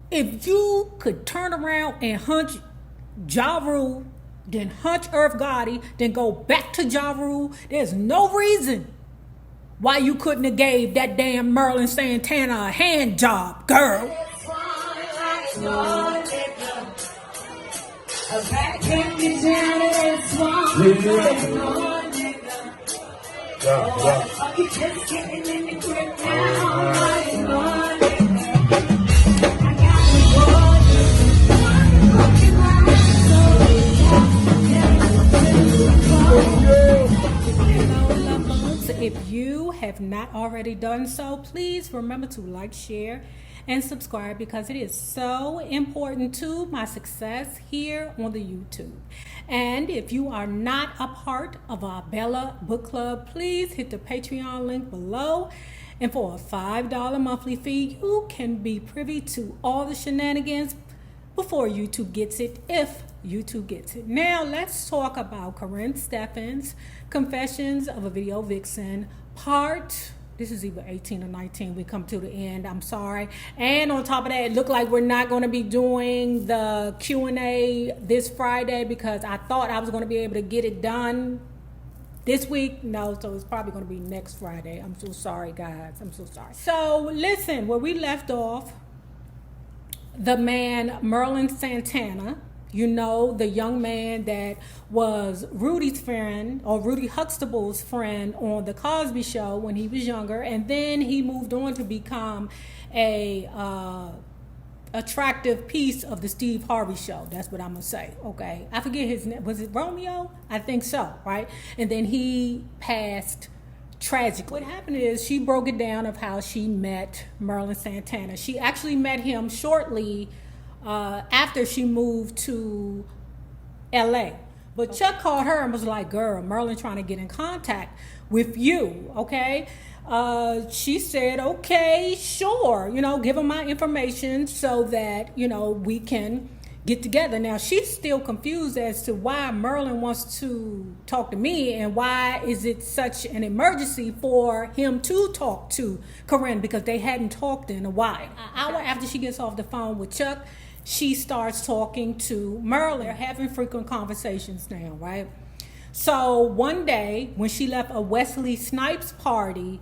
If you could turn around and hunt Ja Rule, then hunt Earth Gotti, then go back to Ja Rule, there's no reason why you couldn't have gave that damn Merlin Santana a hand job, girl. If you have not already done so, please remember to like, share, and subscribe because it is so important to my success here on the YouTube. And if you are not a part of our Bella Book Club, please hit the Patreon link below. And for a $5 monthly fee, you can be privy to all the shenanigans before YouTube gets it, if YouTube gets it. Now let's talk about Karrine Steffans' Confessions of a Video Vixen part. This is either 18 or 19. We come to the end. I'm sorry. And on top of that, it looked like we're not going to be doing the Q&A this Friday because I thought I was going to be able to get it done this week. No, so it's probably going to be next Friday. I'm so sorry, guys. I'm so sorry. So listen, where we left off, the man Merlin Santana, you know, the young man that was Rudy's friend, or Rudy Huxtable's friend on the Cosby Show when he was younger, and then he moved on to become a attractive piece of the Steve Harvey Show. That's what I'm gonna say. Okay, I forget his name. Was it Romeo? I think so, right? And then he passed tragically. What happened is she broke it down of how she met Merlin Santana. She actually met him shortly after she moved to LA. But Chuck called her and was like, girl, Merlin trying to get in contact with you, okay? She said, okay, sure, you know, give him my information so that, you know, we can get together. Now, she's still confused as to why Merlin wants to talk to me and why is it such an emergency for him to talk to Karrine, because they hadn't talked in a while. An hour after she gets off the phone with Chuck, she starts talking to Merlin. They're having frequent conversations now, right? So one day when she left a Wesley Snipes party,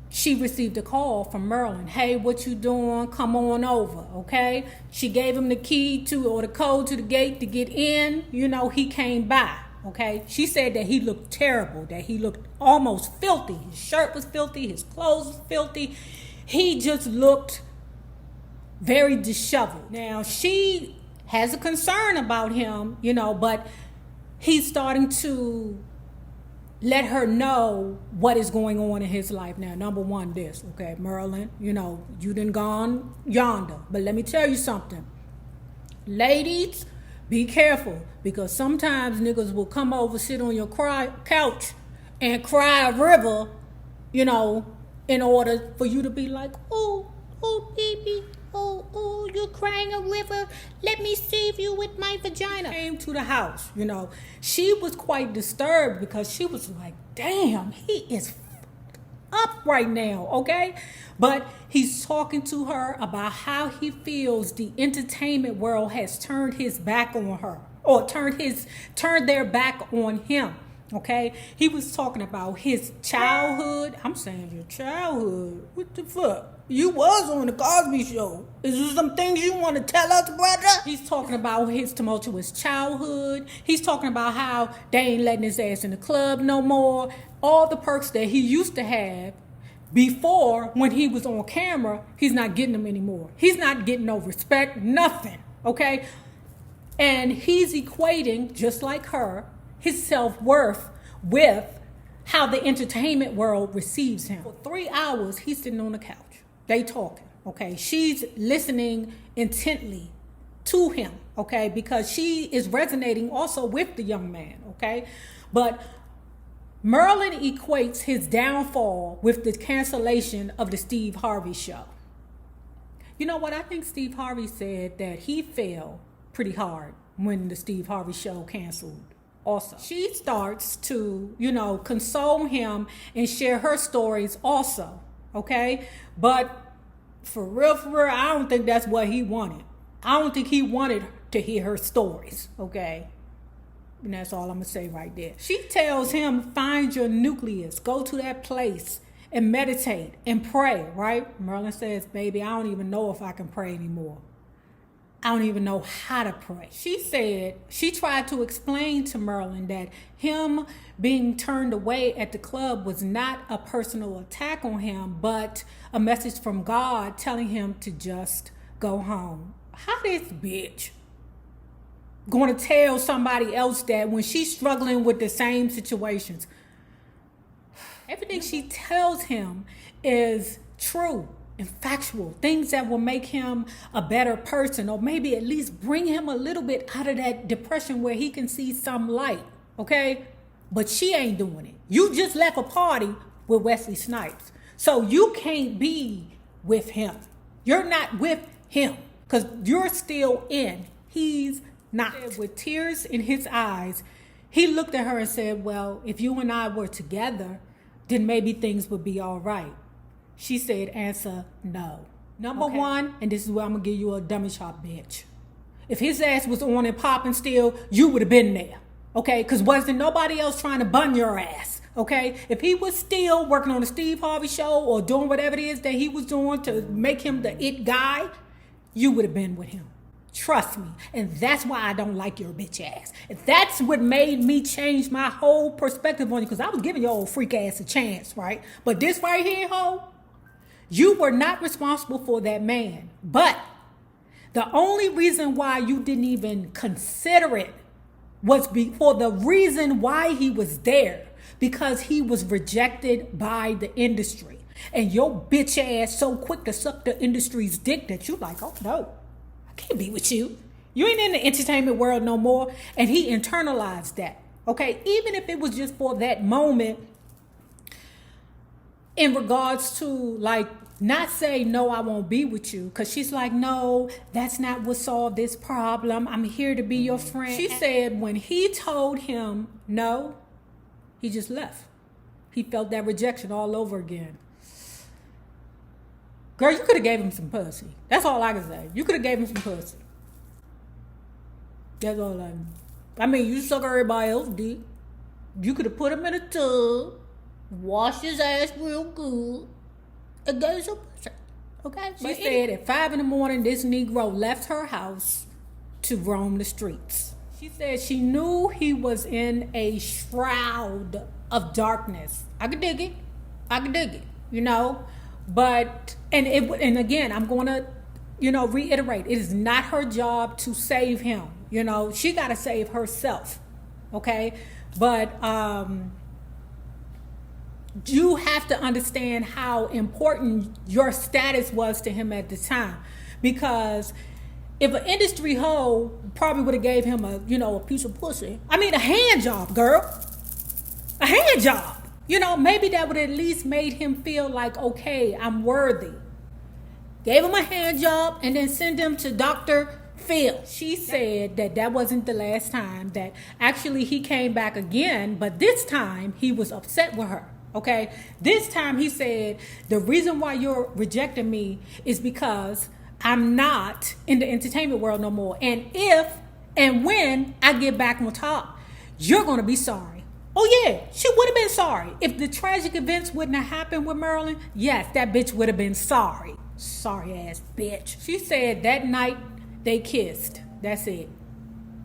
she received a call from Merlin. Hey, what you doing? Come on over, okay? She gave him the key to, or the code to the gate to get in. You know, he came by, okay? She said that he looked terrible, that he looked almost filthy. His shirt was filthy, his clothes was filthy. He just looked very disheveled. Now, she has a concern about him, you know, but he's starting to let her know what is going on in his life. Now, number one, this, okay, Merlin, you know, you done gone yonder. But let me tell you something. Ladies, be careful, because sometimes niggas will come over, sit on your couch and cry a river, you know, in order for you to be like, oh, baby, oh, you're crying a river. Let me save you with my vagina. Came to the house, you know. She was quite disturbed because she was like, damn, he is up right now, okay? But he's talking to her about how he feels the entertainment world has turned his back on her, or turned their back on him. Okay, he was talking about his childhood. I'm saying your childhood. What the fuck? You was on the Cosby Show. Is there some things you want to tell us, brother? He's talking about his tumultuous childhood. He's talking about how they ain't letting his ass in the club no more. All the perks that he used to have before, when he was on camera, he's not getting them anymore. He's not getting no respect, nothing. Okay, and he's equating, just like her, his self-worth with how the entertainment world receives him. For 3 hours, he's sitting on the couch. They talking, okay? She's listening intently to him, okay? Because she is resonating also with the young man, okay? But Merlin equates his downfall with the cancellation of the Steve Harvey Show. You know what? I think Steve Harvey said that he fell pretty hard when the Steve Harvey Show canceled. Also, she starts to, you know, console him and share her stories also, okay? But for real, I don't think that's what he wanted. I don't think he wanted to hear her stories, okay? And that's all I'm going to say right there. She tells him, find your nucleus. Go to that place and meditate and pray, right? Merlin says, baby, I don't even know if I can pray anymore. I don't even know how to pray. She said she tried to explain to Merlin that him being turned away at the club was not a personal attack on him, but a message from God telling him to just go home. How this bitch going to tell somebody else that when she's struggling with the same situations? Everything she tells him is true and factual, things that will make him a better person, or maybe at least bring him a little bit out of that depression where he can see some light, okay? But she ain't doing it. You just left a party with Wesley Snipes, so you can't be with him. You're not with him because you're still in. He's not. With tears in his eyes, he looked at her and said, well, if you and I were together, then maybe things would be all right. She said, answer no. Number one, and this is where I'm going to give you a dummy shot, bitch. If his ass was on and popping still, you would have been there, okay? Because wasn't nobody else trying to bun your ass, okay? If he was still working on the Steve Harvey show or doing whatever it is that he was doing to make him the it guy, you would have been with him. Trust me. And that's why I don't like your bitch ass. That's what made me change my whole perspective on you, because I was giving your old freak ass a chance, right? But this right here, ho, you were not responsible for that man. But the only reason why you didn't even consider it was for the reason why he was there, because he was rejected by the industry. And your bitch ass so quick to suck the industry's dick that you like, oh no, I can't be with you. You ain't in the entertainment world no more. And he internalized that, okay? Even if it was just for that moment, in regards to like, not say, no, I won't be with you. Because she's like, no, that's not what solved this problem. I'm here to be your friend. She said when he told him no, he just left. He felt that rejection all over again. Girl, you could have gave him some pussy. That's all I can say. You could have gave him some pussy. That's all I mean, you suck everybody else's dick. You could have put him in a tub, washed his ass real good, and gave some pussy. Okay? She said at 5 a.m, this Negro left her house to roam the streets. She said she knew he was in a shroud of darkness. I could dig it, you know? But, and again, I'm going to, reiterate, it is not her job to save him. She got to save herself. Okay? But, you have to understand how important your status was to him at the time. Because if an industry hoe probably would have gave him a piece of pussy. I mean, a hand job, girl. A hand job. Maybe that would at least made him feel like, okay, I'm worthy. Gave him a hand job and then send him to Dr. Phil. She said that wasn't the last time, that actually he came back again, but this time he was upset with her. Okay? This time he said, the reason why you're rejecting me is because I'm not in the entertainment world no more. And if and when I get back on top, you're going to be sorry. Oh yeah, she would have been sorry. If the tragic events wouldn't have happened with Merlin, yes, that bitch would have been sorry. Sorry ass bitch. She said that night they kissed. That's it.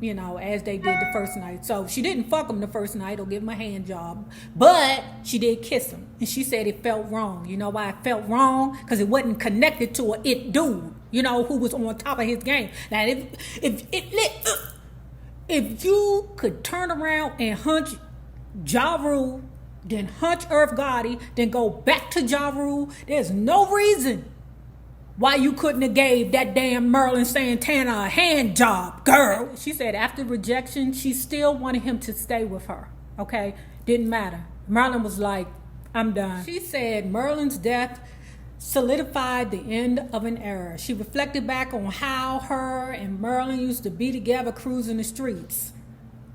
As they did the first night. So she didn't fuck him the first night or give him a hand job, but she did kiss him. And she said it felt wrong. You know why it felt wrong? Because it wasn't connected to a it dude, who was on top of his game. Now, if you could turn around and hunch Ja Rule, then hunch Irv Gotti, then go back to Ja Rule, there's no reason why you couldn't have gave that damn Merlin Santana a hand job, girl. She said after rejection, she still wanted him to stay with her, okay? Didn't matter. Merlin was like, I'm done. She said Merlin's death solidified the end of an era. She reflected back on how her and Merlin used to be together cruising the streets.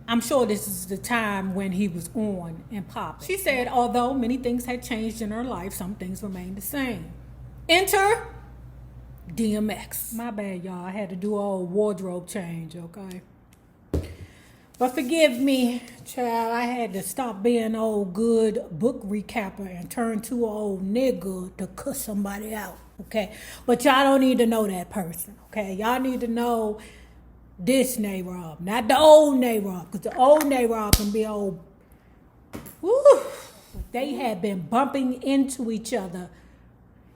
I'm sure this is the time when he was on and popping. She said although many things had changed in her life, some things remained the same. Enter DMX. My bad, y'all. I had to do a whole wardrobe change, okay? But forgive me, child. I had to stop being an old good book recapper and turn to an old nigga to cuss somebody out, okay? But y'all don't need to know that person, okay? Y'all need to know this NayRob, not the old NayRob, because the old NayRob can be old. Woo! They had been bumping into each other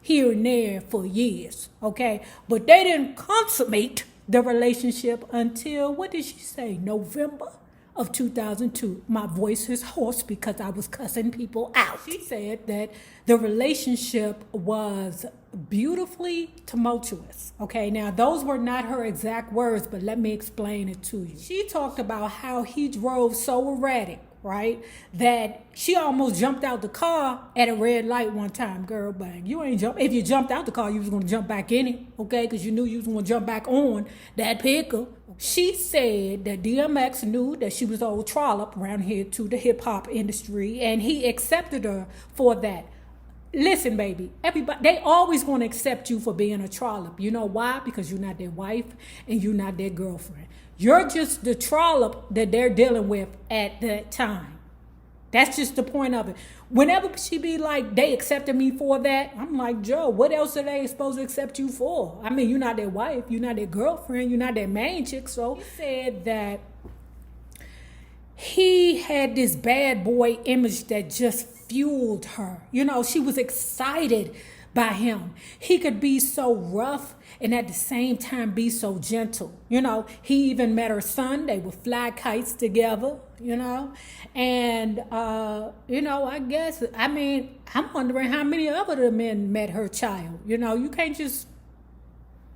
here and there for years, okay? But they didn't consummate the relationship until, what did she say, November of 2002. My voice is hoarse because I was cussing people out. She said that the relationship was beautifully tumultuous, okay? Now, those were not her exact words, but let me explain it to you. She talked about how he drove so erratic, right, that she almost jumped out the car at a red light one time. Girl, bang, you ain't jump. If you jumped out the car, you was going to jump back in it, okay, because you knew you was going to jump back on that pickle. She said that DMX knew that she was old trollop around here to the hip-hop industry, and he accepted her for that. Listen, baby, everybody, they always going to accept you for being a trollop. You know why? Because you're not their wife and you're not their girlfriend. You're just the trollop that they're dealing with at that time. That's just the point of it. Whenever she be like, they accepted me for that, I'm like, Joe, what else are they supposed to accept you for? I mean, you're not their wife, you're not their girlfriend, you're not their main chick. So he said that he had this bad boy image that just fueled her. You know, she was excited by him. He could be so rough and at the same time be so gentle. You know, he even met her son. They would fly kites together, you know. And, you know, I'm wondering how many other men met her child. You know, you can't just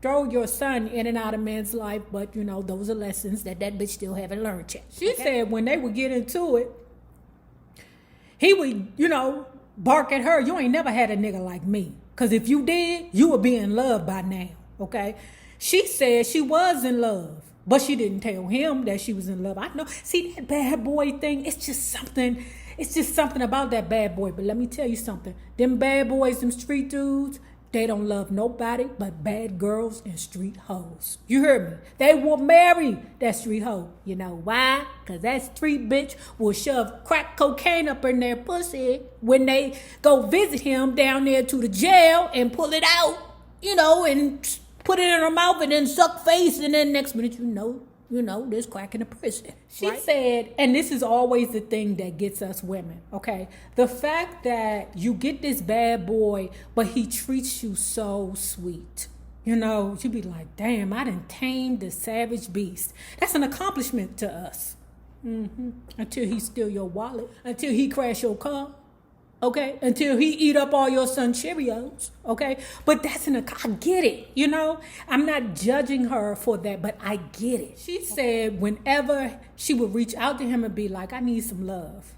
throw your son in and out of men's life, but, you know, those are lessons that bitch still haven't learned yet. She said when they would get into it, he would, you know, bark at her. You ain't never had a nigga like me. Because if you did, you would be in love by now, okay? She said she was in love, but she didn't tell him that she was in love. I know. See, that bad boy thing, it's just something about that bad boy. But let me tell you something. Them bad boys, them street dudes, they don't love nobody but bad girls and street hoes. You heard me? They will marry that street hoe. You know why? Because that street bitch will shove crack cocaine up in their pussy when they go visit him down there to the jail and pull it out, you know, and put it in her mouth and then suck face. And then next minute, you know, there's crack in the prison. She said, and this is always the thing that gets us women, okay? The fact that you get this bad boy, but he treats you so sweet. You know, you be like, damn, I done tamed the savage beast. That's an accomplishment to us. Until he steal your wallet, until he crash your car. Okay, until he eat up all your son's Cheerios, okay? But that's I get it, you know? I'm not judging her for that, but I get it. She said whenever she would reach out to him and be like, I need some love,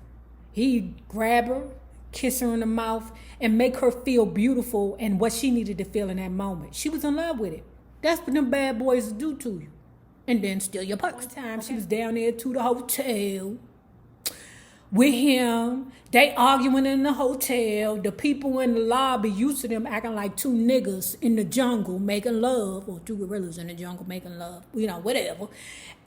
he'd grab her, kiss her in the mouth, and make her feel beautiful and what she needed to feel in that moment. She was in love with it. That's what them bad boys do to you. And then steal your purse. One time she was down there to the hotel with him. They arguing in the hotel. The people in the lobby used to them acting like two niggas in the jungle making love, or two gorillas in the jungle making love, you know, whatever.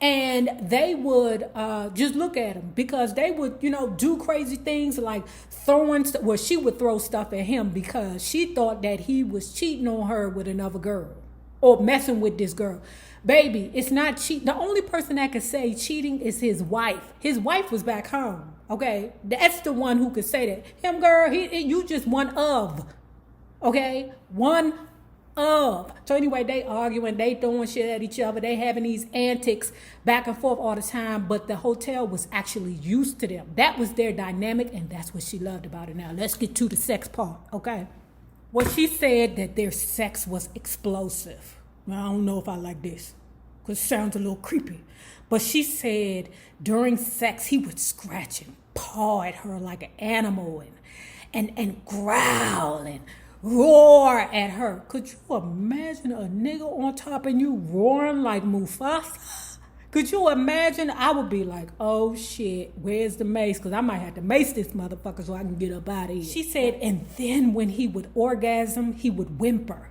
And they would just look at him because they would, you know, do crazy things like throwing stuff. Well, she would throw stuff at him because she thought that he was cheating on her with another girl or messing with this girl. Baby, it's not cheating. The only person that could say cheating is his wife. His wife was back home. Okay, that's the one who could say that. Him, girl, you just one of. Okay, one of. So anyway, they arguing, they throwing shit at each other, they having these antics back and forth all the time. But the hotel was actually used to them. That was their dynamic, and that's what she loved about it. Now let's get to the sex part. Okay, well, she said that their sex was explosive. Well, I don't know if I like this because it sounds a little creepy. But she said during sex, he would scratch and paw at her like an animal and growl and roar at her. Could you imagine a nigga on top of you roaring like Mufasa? Could you imagine? I would be like, oh shit, where's the mace? Because I might have to mace this motherfucker so I can get up out of here. She said, and then when he would orgasm, he would whimper.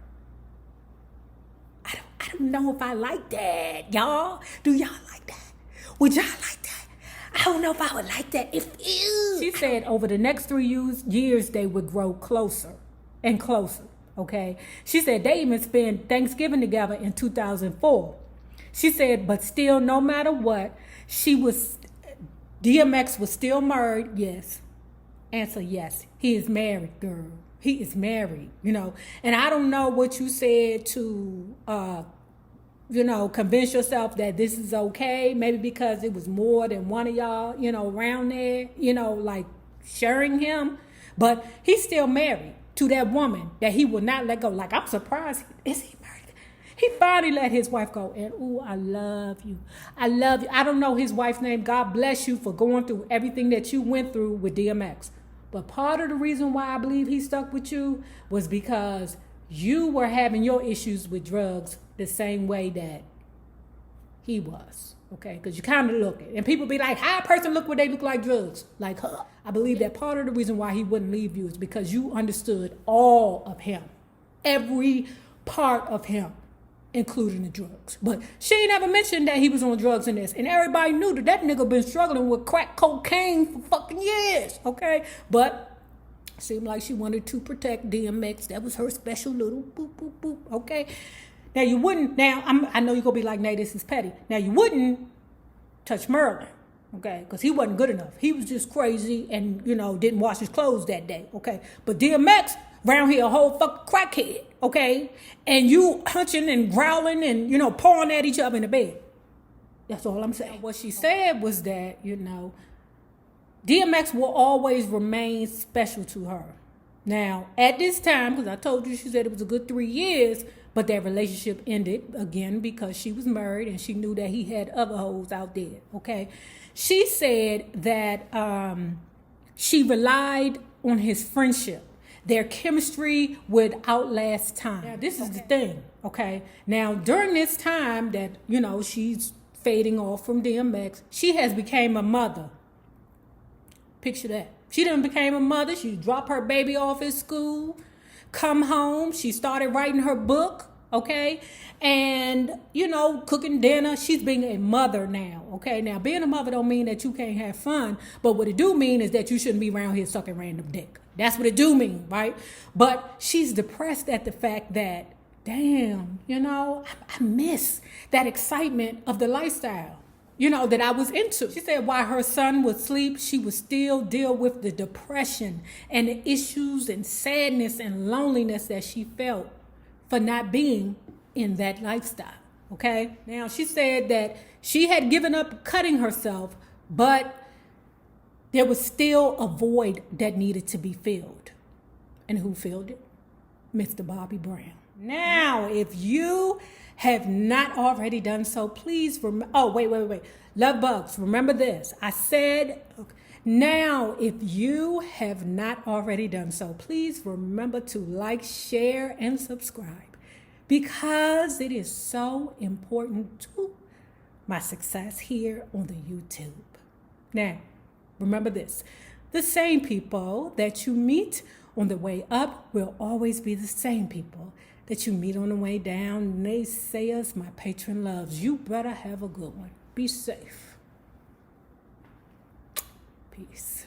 I don't know if I like that, y'all. Do y'all like that? Would y'all like that? I don't know if I would like that. She said over the next 3 years, they would grow closer and closer, okay? She said they even spent Thanksgiving together in 2004. She said, but still, no matter what, DMX was still married, yes. Answer, yes. He is married, girl. He is married, And I don't know what you said to, convince yourself that this is okay. Maybe because it was more than one of y'all, around there, like sharing him. But he's still married to that woman that he will not let go. Like, I'm surprised. Is he married? He finally let his wife go. And, ooh, I love you. I love you. I don't know his wife's name. God bless you for going through everything that you went through with DMX. But part of the reason why I believe he stuck with you was because you were having your issues with drugs the same way that he was, okay? Because you kind of look it. And people be like, how a person look when they look like drugs? Like her. I believe that part of the reason why he wouldn't leave you is because you understood all of him. Every part of him, including the drugs. But she ain't ever mentioned that he was on drugs in this. And everybody knew that nigga been struggling with crack cocaine for fucking years, okay? But seemed like she wanted to protect DMX. That was her special little boop, boop, boop, okay? Now you wouldn't, I know you're going to be like, Nay, this is petty. Now you wouldn't touch Merlin, okay? Because he wasn't good enough. He was just crazy and, didn't wash his clothes that day, okay? But DMX, around here a whole fucking crackhead, okay? And you hunching and growling and, pawing at each other in the bed. That's all I'm saying. What she said was that, DMX will always remain special to her. Now, at this time, because I told you, she said it was a good 3 years, but their relationship ended again because she was married and she knew that he had other hoes out there, okay? She said that she relied on his friendship. Their chemistry would outlast time. Now, this is the thing, okay? Now, during this time that, she's fading off from DMX, she has become a mother. Picture that. She done became a mother. She dropped her baby off at school, come home. She started writing her book, okay? And, cooking dinner. She's being a mother now, okay? Now, being a mother don't mean that you can't have fun, but what it do mean is that you shouldn't be around here sucking random dick. That's what it do mean, right? But she's depressed at the fact that, damn, I miss that excitement of the lifestyle, that I was into. She said while her son would sleep, she would still deal with the depression and the issues and sadness and loneliness that she felt for not being in that lifestyle, okay? Now, she said that she had given up cutting herself, but there was still a void that needed to be filled. And who filled it? Mr. Bobby Brown. Now, if you have not already done so, please remember. Oh, wait. Love bugs, remember this. I said, now, if you have not already done so, please remember to like, share, and subscribe because it is so important to my success here on the YouTube. Now, remember this. The same people that you meet on the way up will always be the same people that you meet on the way down. Naysayers, my patron loves. You better have a good one. Be safe. Peace.